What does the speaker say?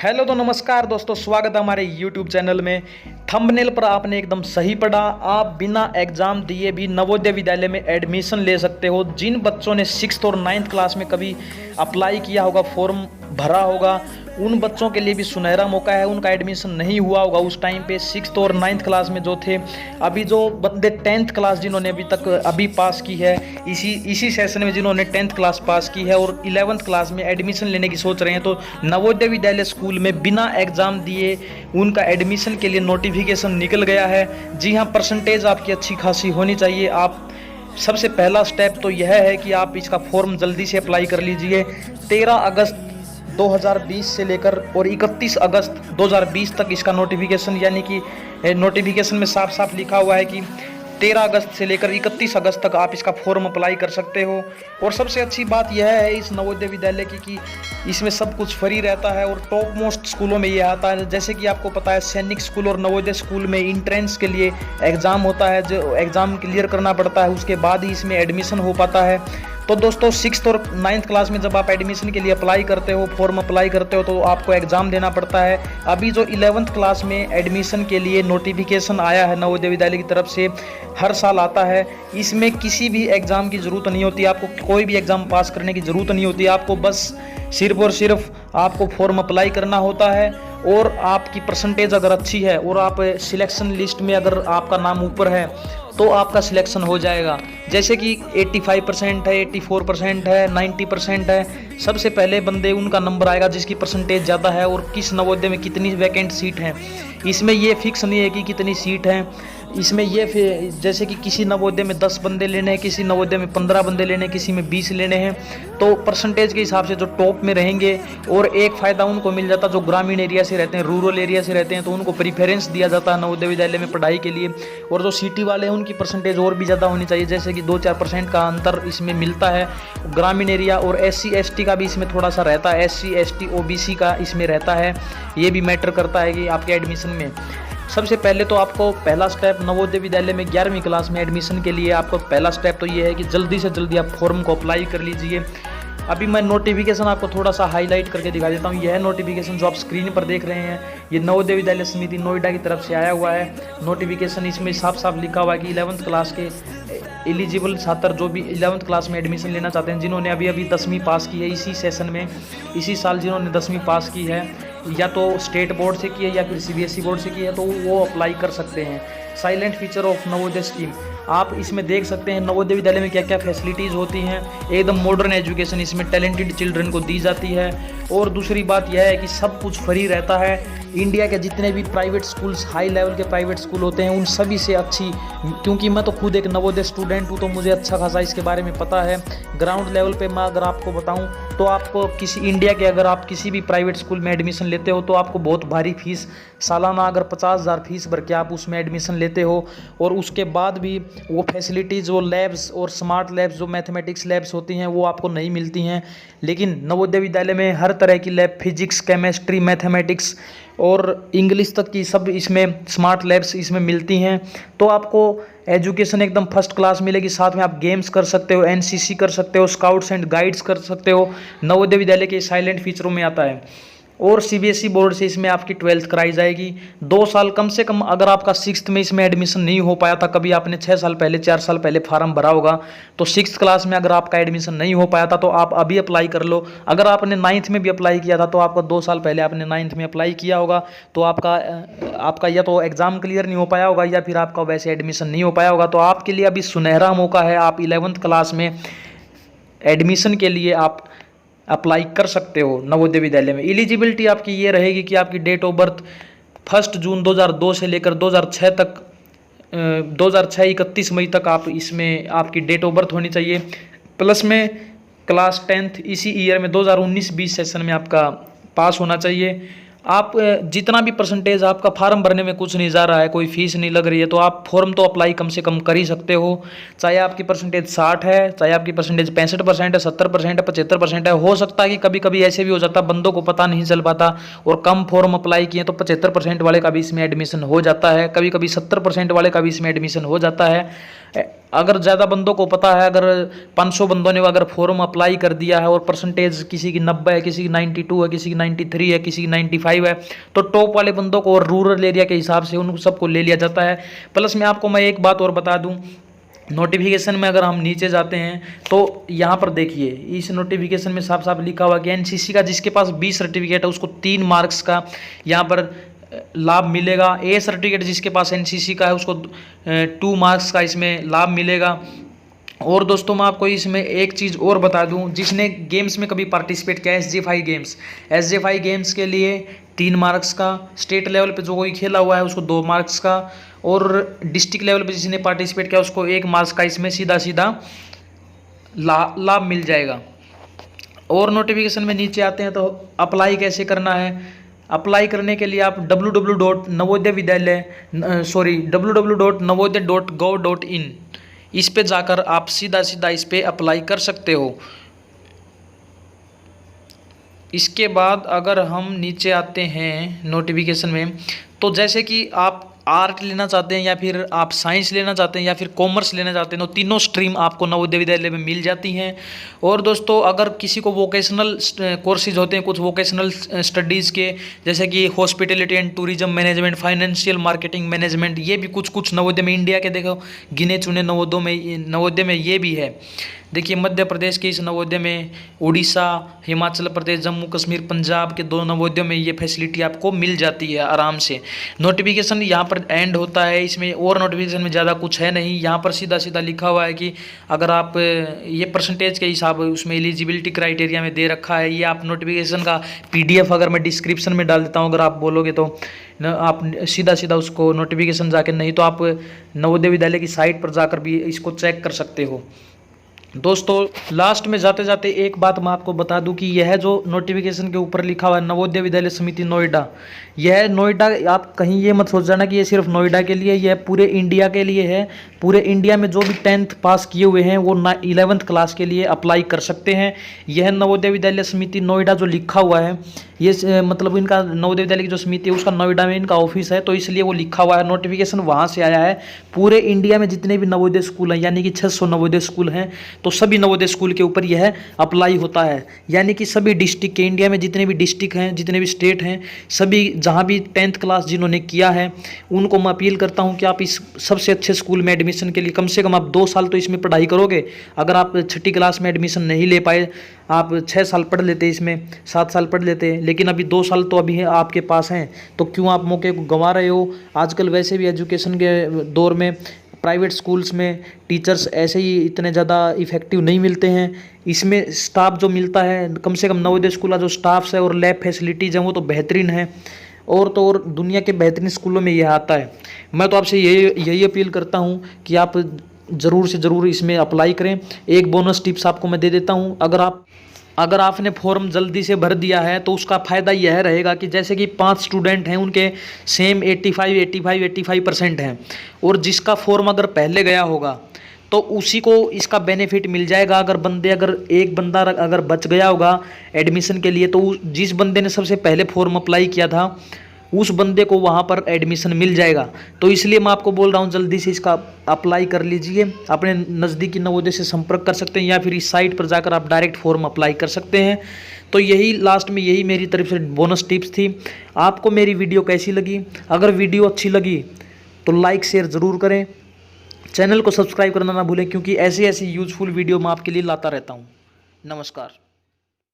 Hello तो नमस्कार दोस्तों, स्वागत है हमारे YouTube चैनल में। थंबनेल पर आपने एकदम सही पढ़ा। आप बिना एग्ज़ाम दिए भी नवोदय विद्यालय में एडमिशन ले सकते हो। जिन बच्चों ने 6th और 9th क्लास में कभी अप्लाई किया होगा, फॉर्म भरा होगा, उन बच्चों के लिए भी सुनहरा मौका है। उनका एडमिशन नहीं हुआ होगा उस टाइम पे 6th और 9th क्लास में जो थे। अभी जो बंदे 10th क्लास जिन्होंने अभी पास की है, इसी सेशन में जिन्होंने 10th क्लास पास की है और 11th क्लास में एडमिशन लेने की सोच रहे हैं, तो नवोदय विद्यालय स्कूल में बिना एग्ज़ाम दिए उनका एडमिशन के लिए नोटिफिकेशन निकल गया है। जी हाँ, परसेंटेज आपकी अच्छी खासी होनी चाहिए। आप सबसे पहला स्टेप तो यह है कि आप इसका फॉर्म जल्दी से अप्लाई कर लीजिए। 13 अगस्त 2020 से लेकर और 31 अगस्त 2020 तक इसका नोटिफिकेशन, यानी कि नोटिफिकेशन में साफ साफ लिखा हुआ है कि 13 अगस्त से लेकर 31 अगस्त तक आप इसका फॉर्म अप्लाई कर सकते हो। और सबसे अच्छी बात यह है इस नवोदय विद्यालय की कि इसमें सब कुछ फ्री रहता है और टॉप मोस्ट स्कूलों में ये आता है। जैसे कि आपको पता है, सैनिक स्कूल और नवोदय स्कूल में इंट्रेंस के लिए एग्ज़ाम होता है, जो एग्ज़ाम क्लियर करना पड़ता है, उसके बाद ही इसमें एडमिशन हो पाता है। तो दोस्तों, 6th और 9th क्लास में जब आप एडमिशन के लिए अप्लाई करते हो, फॉर्म अप्लाई करते हो, तो आपको एग्ज़ाम देना पड़ता है। अभी जो 11th क्लास में एडमिशन के लिए नोटिफिकेशन आया है नवोदय विद्यालय की तरफ से, हर साल आता है। इसमें किसी भी एग्ज़ाम की ज़रूरत नहीं होती, आपको कोई भी एग्ज़ाम पास करने की ज़रूरत नहीं होती। आपको बस सिर्फ और सिर्फ आपको फॉर्म अप्लाई करना होता है। और आपकी परसेंटेज अगर अच्छी है और आप सिलेक्शन लिस्ट में अगर आपका नाम ऊपर है तो आपका सिलेक्शन हो जाएगा। जैसे कि 85% है, 84% है, 90% है। सबसे पहले बंदे उनका नंबर आएगा जिसकी परसेंटेज ज़्यादा है और किस नवोदय में कितनी वैकेंट सीट हैं। इसमें ये फिक्स नहीं है कि कितनी सीट हैं। इसमें ये जैसे कि किसी नवोदय में 10 बंदे लेने हैं, किसी नवोदय में 15 बंदे लेने हैं, किसी में 20 लेने हैं। तो परसेंटेज के हिसाब से जो टॉप में रहेंगे, और एक फ़ायदा उनको मिल जाता जो ग्रामीण एरिया से रहते हैं, रूरल एरिया से रहते हैं, तो उनको प्रीफरेंस दिया जाता है नवोदय विद्यालय में पढ़ाई के लिए। और जो सिटी वाले हैं उनकी परसेंटेज और भी ज़्यादा होनी चाहिए, जैसे कि 2-4% का अंतर इसमें मिलता है। ग्रामीण एरिया और SC ST का भी इसमें थोड़ा सा रहता है, SC ST OBC का इसमें रहता है। ये भी मैटर करता है कि आपके एडमिशन में। सबसे पहले तो आपको पहला स्टेप नवोदय विद्यालय में 11वीं क्लास में एडमिशन के लिए आपको पहला स्टेप तो ये है कि जल्दी से जल्दी आप फॉर्म को अप्लाई कर लीजिए। अभी मैं नोटिफिकेशन आपको थोड़ा सा हाईलाइट करके दिखा देता हूँ। यह नोटिफिकेशन जो आप स्क्रीन पर देख रहे हैं, ये नवोदय विद्यालय समिति नोएडा की तरफ से आया हुआ है नोटिफिकेशन। इसमें साफ साफ लिखा हुआ है कि 11th क्लास के एलिजिबल छात्र जो भी 11th क्लास में एडमिशन लेना चाहते हैं, जिन्होंने अभी 10वीं पास की है इसी सेशन में, इसी साल जिन्होंने 10वीं पास की है, या तो स्टेट बोर्ड से की है या फिर CBSE बोर्ड से की है, तो वो अप्लाई कर सकते हैं। Silent feature of Navodaya scheme, आप इसमें देख सकते हैं नवोदय विद्यालय में क्या क्या फैसिलिटीज़ होती हैं। एकदम मॉडर्न एजुकेशन इसमें टैलेंटेड चिल्ड्रन को दी जाती है। और दूसरी बात यह है कि सब कुछ फ्री रहता है। इंडिया के जितने भी प्राइवेट स्कूल्स, हाई लेवल के प्राइवेट स्कूल होते हैं, उन सभी से अच्छी, क्योंकि मैं तो खुद एक नवोदय स्टूडेंट हूँ, तो मुझे अच्छा खासा इसके बारे में पता है। ग्राउंड लेवल पे मैं अगर आपको बताऊँ तो आपको किसी इंडिया के अगर आप किसी भी प्राइवेट स्कूल में एडमिशन लेते हो तो आपको बहुत भारी फीस, सालाना अगर 50,000 फीस भर के आप उसमें एडमिशन लेते हो, और उसके बाद भी वो फैसिलिटीज़, वो लैब्स और स्मार्ट लैब्स, जो मैथमेटिक्स लैब्स होती हैं, वो आपको नहीं मिलती हैं। लेकिन नवोदय विद्यालय में हर तरह की लैब, फिजिक्स, केमिस्ट्री, मैथमेटिक्स और इंग्लिश तक की सब इसमें स्मार्ट लैब्स इसमें मिलती हैं। तो आपको एजुकेशन एकदम फर्स्ट क्लास मिलेगी। साथ में आप गेम्स कर सकते हो, NCC कर सकते हो, स्काउट्स एंड गाइड्स कर सकते हो। नवोदय विद्यालय के साइलेंट फीचरों में आता है। और CBSE बोर्ड से इसमें आपकी 12th कराई जाएगी। 2 साल कम से कम, अगर आपका 6th में इसमें एडमिशन नहीं हो पाया था, कभी आपने 6 साल पहले, 4 साल पहले फार्म भरा होगा, तो 6th क्लास में अगर आपका एडमिशन नहीं हो पाया था तो आप अभी अप्लाई कर लो। अगर आपने 9th में भी अप्लाई किया था तो आपका 2 साल पहले आपने 9th में अप्लाई किया होगा, तो आपका या तो एग्ज़ाम क्लियर नहीं हो पाया होगा या फिर आपका वैसे एडमिशन नहीं हो पाया होगा। तो आपके लिए अभी सुनहरा मौका है। आप 11th क्लास में एडमिशन के लिए आप अप्लाई कर सकते हो नवोदय विद्यालय में। एलिजिबिलिटी आपकी ये रहेगी कि आपकी डेट ऑफ बर्थ 1 जून 2002 से लेकर 2006 तक, 2006 31 मई तक आप इसमें आपकी डेट ऑफ बर्थ होनी चाहिए। प्लस में क्लास 10th इसी ईयर में 2019-20 सेशन में आपका पास होना चाहिए। आप जितना भी परसेंटेज, आपका फार्म भरने में कुछ नहीं जा रहा है, कोई फीस नहीं लग रही है, तो आप फॉर्म तो अप्लाई कम से कम कर ही सकते हो। चाहे आपकी परसेंटेज 60 है, चाहे आपकी परसेंटेज 65% है, 70% है, 75% है। हो सकता है कि कभी कभी ऐसे भी हो जाता है, बंदों को पता नहीं चल पाता और कम फॉर्म अप्लाई किए तो 75% वाले का भी इसमें एडमिशन हो जाता है, कभी कभी 70% वाले का भी इसमें एडमिशन हो जाता है। अगर ज़्यादा बंदों को पता है, अगर 500 बंदों ने अगर फॉर्म अप्लाई कर दिया है और परसेंटेज किसी की 90 है, किसी की 92 है, किसी की 93 है, किसी की 95 है, तो टॉप वाले बंदों को और रूरल एरिया के हिसाब से उन सबको ले लिया जाता है। प्लस मैं एक बात और बता दूं, नोटिफिकेशन में अगर हम नीचे जाते हैं तो यहाँ पर देखिए, इस नोटिफिकेशन में साफ साफ लिखा हुआ कि एनसीसी का जिसके पास 20 सर्टिफिकेट है उसको 3 मार्क्स का यहाँ पर लाभ मिलेगा। ए सर्टिफिकेट जिसके पास एनसीसी का है उसको 2 मार्क्स का इसमें लाभ मिलेगा। और दोस्तों मैं आपको इसमें एक चीज़ और बता दूं, जिसने गेम्स में कभी पार्टिसिपेट किया है, एसजेएफआई गेम्स के लिए 3 मार्क्स का, स्टेट लेवल पे जो कोई खेला हुआ है उसको 2 मार्क्स का, और डिस्ट्रिक्ट लेवल पे जिसने पार्टिसिपेट किया उसको 1 मार्क्स का इसमें सीधा सीधा लाभ मिल जाएगा। और नोटिफिकेशन में नीचे आते हैं तो अप्लाई कैसे करना है। अप्लाई करने के लिए आप www.navodaya.gov.in इस पे जाकर आप सीधा सीधा इस पे अप्लाई कर सकते हो। इसके बाद अगर हम नीचे आते हैं नोटिफिकेशन में, तो जैसे कि आप आर्ट लेना चाहते हैं या फिर आप साइंस लेना चाहते हैं या फिर कॉमर्स लेना चाहते हैं, तो तीनों स्ट्रीम आपको नवोदय विद्यालय में मिल जाती हैं। और दोस्तों अगर किसी को वोकेशनल कोर्सेज होते हैं, कुछ वोकेशनल स्टडीज़ के, जैसे कि hospitality and tourism management, financial marketing management, ये भी कुछ नवोदय में, इंडिया के देखो गिने चुने नवोदय में ये भी है। देखिए मध्य प्रदेश के इस नवोदय में, उड़ीसा, हिमाचल प्रदेश, जम्मू कश्मीर, पंजाब के 2 नवोदयों में ये फैसिलिटी आपको मिल जाती है आराम से। नोटिफिकेशन यहाँ पर एंड होता है, इसमें और नोटिफिकेशन में ज़्यादा कुछ है नहीं। यहाँ पर सीधा सीधा लिखा हुआ है कि अगर आप ये परसेंटेज के हिसाब उसमें एलिजिबिलिटी क्राइटेरिया में दे रखा है। ये आप नोटिफिकेशन का PDF अगर मैं डिस्क्रिप्शन में डाल देता हूँ, अगर आप बोलोगे तो आप सीधा सीधा उसको नोटिफिकेशन जाके, नहीं तो आप नवोदय विद्यालय की साइट पर जाकर भी इसको चेक कर सकते हो। दोस्तों लास्ट में जाते जाते एक बात मैं आपको बता दूं कि यह जो नोटिफिकेशन के ऊपर लिखा हुआ है नवोदय विद्यालय समिति नोएडा, यह नोएडा, आप कहीं ये मत सोच जाना कि ये सिर्फ नोएडा के लिए, यह पूरे इंडिया के लिए है। पूरे इंडिया में जो भी 10th पास किए हुए हैं वो 11th क्लास के लिए अप्लाई कर सकते हैं। यह नवोदय विद्यालय समिति नोएडा जो लिखा हुआ है, ये मतलब इनका नवोदय विद्यालय की जो समिति है उसका नोएडा में इनका ऑफिस है, तो इसलिए वो लिखा हुआ है। नोटिफिकेशन वहाँ से आया है। पूरे इंडिया में जितने भी नवोदय स्कूल हैं, यानी कि 600 नवोदय स्कूल हैं, तो सभी नवोदय स्कूल के ऊपर यह अप्लाई होता है। यानी कि सभी डिस्ट्रिक्ट के, इंडिया में जितने भी डिस्ट्रिक्ट हैं, जितने भी स्टेट हैं, सभी जहाँ भी 10th क्लास जिन्होंने किया है उनको मैं अपील करता हूँ कि आप इस सबसे अच्छे स्कूल में एडमिशन के लिए कम से कम आप 2 साल तो इसमें पढ़ाई करोगे। अगर आप 6ठी क्लास में एडमिशन नहीं ले पाए, आप 6 साल पढ़ लेते, इसमें 7 साल पढ़ लेते, लेकिन अभी 2 साल तो अभी आपके पास हैं, तो क्यों आप मौके को गंवा रहे हो। आजकल वैसे भी एजुकेशन के दौर में प्राइवेट स्कूल्स में टीचर्स ऐसे ही इतने ज़्यादा इफ़ेक्टिव नहीं मिलते हैं। इसमें स्टाफ जो मिलता है, कम से कम नवोदय स्कूल का जो स्टाफ्स है और लैब फैसिलिटीज़ हैं वो तो बेहतरीन है, और तो और दुनिया के बेहतरीन स्कूलों में यह आता है। मैं तो आपसे यही अपील करता हूँ कि आप ज़रूर से ज़रूर इसमें अप्लाई करें। एक बोनस टिप्स आपको मैं दे देता हूँ, अगर आपने फॉर्म जल्दी से भर दिया है तो उसका फ़ायदा यह रहेगा कि जैसे कि 5 स्टूडेंट हैं, उनके सेम 85% हैं, और जिसका फॉर्म अगर पहले गया होगा तो उसी को इसका बेनिफिट मिल जाएगा। अगर एक बंदा अगर बच गया होगा एडमिशन के लिए, तो जिस बंदे ने सबसे पहले फॉर्म अप्लाई किया था उस बंदे को वहाँ पर एडमिशन मिल जाएगा। तो इसलिए मैं आपको बोल रहा हूँ जल्दी से इसका अप्लाई कर लीजिए। अपने नज़दीकी नवोदय से संपर्क कर सकते हैं या फिर इस साइट पर जाकर आप डायरेक्ट फॉर्म अप्लाई कर सकते हैं। तो यही लास्ट में यही मेरी तरफ से बोनस टिप्स थी। आपको मेरी वीडियो कैसी लगी? अगर वीडियो अच्छी लगी तो लाइक शेयर ज़रूर करें, चैनल को सब्सक्राइब करना ना भूलें, क्योंकि ऐसी यूज़फुल वीडियो मैं आपके लिए लाता रहता हूँ। नमस्कार।